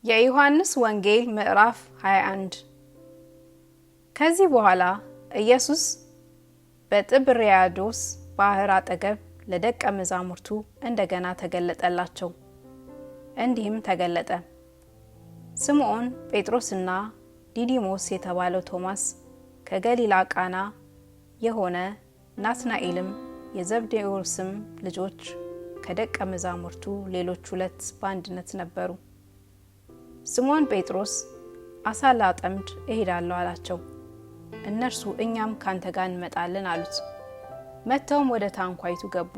የዮሐንስ ወንጌል ምዕራፍ 21 ከዚህ በኋላ ኢየሱስ በጥብርያዶስ ባህር አጠገብ ለደቀ መዛሙርቱ እንደገና ተገለጠላቸው። እንዲህም ተገለጠ። ስምዖን ጴጥሮስና ዲዲሞስ የተባለው ቶማስ፣ ከገሊላ ቃና የሆነ ናትናኤልም፣ የዘብዴዎስም ልጆች ከደቀ መዛሙርቱ ሌሎች ሁለት በአንድነት ነበሩ። ስምዖን ጴጥሮስ አሳ ላጠምድ እሄዳለሁ አላቸው። እነርሱ እኛም ካንተ ጋር እንመጣለን አሉት። መጥተውም ወደ ታንኳይቱ ገቡ።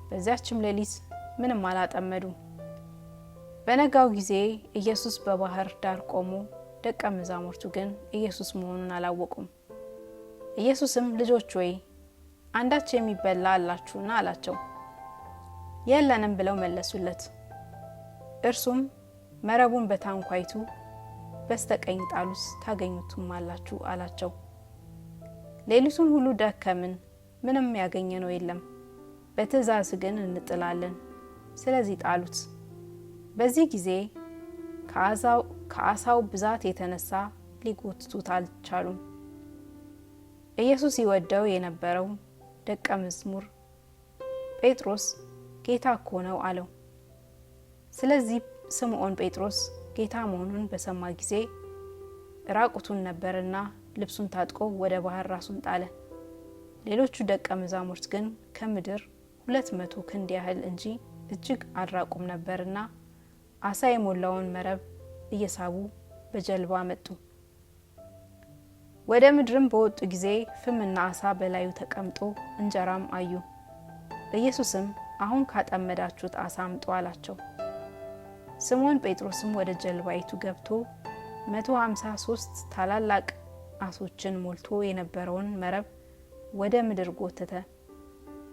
በዚያችም ሌሊት ምንም አላጠመዱም። በነጋው ጊዜ ኢየሱስ በባህር ዳር ቆሞ፣ ደቀ መዛሙርቱ ግን ኢየሱስ መሆኑን አላወቁም። ኢየሱስም ልጆች ሆይ አንዳች የሚበላ አላችሁና አላቸው። የለንም ብለው መለሱለት። እርሱም መረቡን በታንኳይቱ በስተቀኝ ጣሉት ታገኙትማላችሁ አላቸው። ሌሊቱን ሁሉ ደከምን፣ ምንም ያገኘነው የለም። በትእዛዝ ግን እንጥላለን፣ ስለዚህ ጣሉት። በዚህ ጊዜ ከአሳው ብዛት የተነሳ ሊጎትቱት አልቻሉም። ኢየሱስ ይወደው የነበረው ደቀ መዝሙር ጴጥሮስ ጌታ እኮ ነው አለው። ስለዚህ ስምዖን ጴጥሮስ ጌታ መሆኑን በሰማ ጊዜ ራቁቱን ነበርና ልብሱን ታጥቆ ወደ ባህር ራሱን ጣለ። ሌሎቹ ደቀ መዛሙርት ግን ከምድር 200 ክንድ ያህል እንጂ እጅግ አልራቁም ነበርና አሳ የሞላውን መረብ እየሳቡ በጀልባ መጡ። ወደ ምድርም በወጡ ጊዜ ፍምና አሳ በላዩ ተቀምጦ እንጀራም አዩ። ኢየሱስም አሁን ካጠመዳችሁት አሳ አምጡ አላቸው። ስምዖን ጴጥሮስም ወደ ጀልባይቱ ገብቶ 153 ታላላቅ አሶችን ሞልቶ የነበረውን መረብ ወደ ምድር ጎተተ።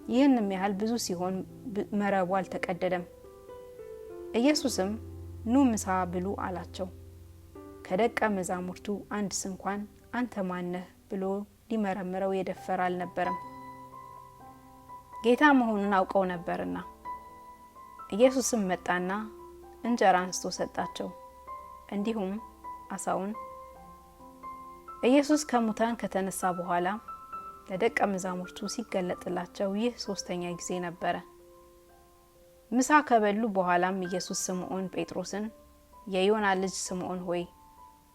ይህንም ያህል ብዙ ሲሆን መረቡ አልተቀደደም። ኢየሱስም ኑ ምሳ ብሉ አላቸው። ከደቀ መዛሙርቱ አንድስ እንኳን አንተ ማነህ ብሎ ሊመረምረው የደፈረ አልነበረም፣ ጌታ መሆኑን አውቀው ነበርና። ኢየሱስም መጣና እንጀራ አንስቶ ሰጣቸው፣ እንዲሁም አሳውን። ኢየሱስ ከሙታን ከተነሳ በኋላ ለደቀ መዛሙርቱ ሲገለጥላቸው ይህ 3ኛ ጊዜ ነበረ። ምሳ ከበሉ በኋላም ኢየሱስ ስምዖን ጴጥሮስን የዮና ልጅ ስምዖን ሆይ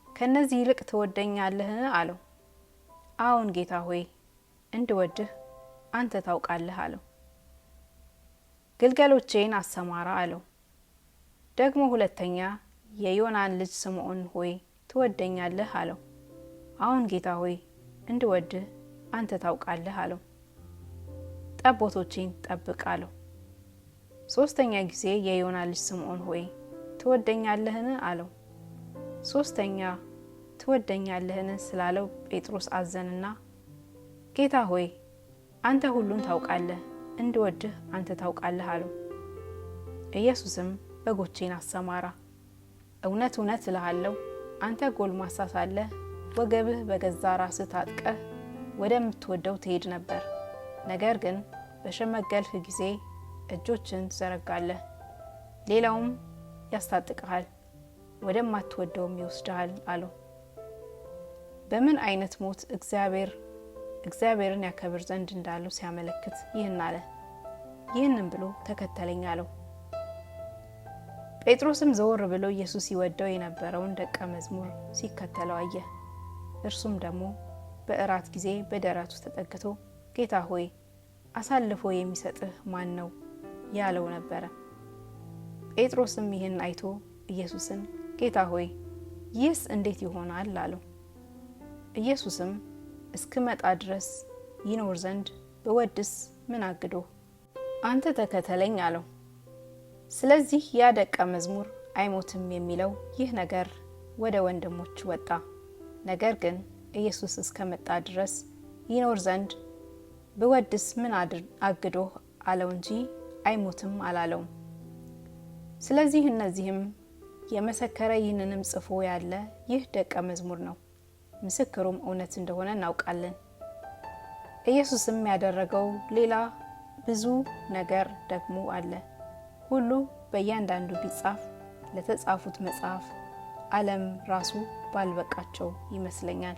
ከነዚህ ይልቅ ትወደኛለህን አለው። አዎን ጌታ ሆይ እንድወድህ አንተ ታውቃለህ አለው። ግልገሎቼን አሰማራ አለው። ደግሞ ሁለተኛ የዮናን ልጅ ስምዖን ሆይ ትወደኛለህ አለው። አዎን ጌታ ሆይ እንድወድህ አንተ ታውቃለህ አለው። ጠቦቶቼን ጠብቅ አለው። 3ኛ ጊዜ የዮና ልጅ ስምዖን ሆይ ትወደኛለህን አለው። 3ኛ ትወደኛለህን ስላለው ጴጥሮስ አዘንና ጌታ ሆይ አንተ ሁሉን ታውቃለህ፣ እንድወድህ አንተ ታውቃለህ አለው። ኢየሱስም በጎቼን አሰማራ፣ እውነት እውነት እልሃለሁ አንተ ጎልማሳ ሳለህ ወገብህ በገዛ ራስህ ታጥቀህ ወደምትወደው ትሄድ ነበር። ነገር ግን በሸመገልህ ጊዜ እጆችን ትዘረጋለህ፣ ሌላውም ያስታጥቅሃል፣ ወደማትወደውም ይወስድሃል አለው። በምን አይነት ሞት እግዚአብሔርን ያከብር ዘንድ እንዳለው ሲያመለክት ይህን አለ። ይህንን ብሎ ተከተለኝ አለው። ጴጥሮስም ዘወር ብሎ ኢየሱስ ይወደው የነበረውን ደቀ መዝሙር ሲከተለው አየ። እርሱም ደግሞ በእራት ጊዜ በደረቱ ተጠግቶ ጌታ ሆይ አሳልፎ የሚሰጥህ ማን ነው ያለው ነበረ። ጴጥሮስም ይህን አይቶ ኢየሱስን ጌታ ሆይ ይህስ እንዴት ይሆናል አለው። ኢየሱስም እስክመጣ ድረስ ይኖር ዘንድ ብወድስ ምን አግዶ? አንተ ተከተለኝ አለው። ስለዚህ ያ ደቀ መዝሙር አይሞትም የሚለው ይህ ነገር ወደ ወንድሞች ወጣ። ነገር ግን ኢየሱስ እስከመጣ ድረስ ይኖር ዘንድ ብወድስ ምን አግዶ አለው እንጂ አይሞትም አላለውም። ስለዚህ እነዚህም የመሰከረ ይህንንም ጽፎ ያለ ይህ ደቀ መዝሙር ነው፣ ምስክሩም እውነት እንደሆነ እናውቃለን። ኢየሱስም ያደረገው ሌላ ብዙ ነገር ደግሞ አለ። ሁሉ በእያንዳንዱ ቢጻፍ ለተጻፉት መጽሐፍ ዓለም ራሱ ባልበቃቸው ይመስለኛል።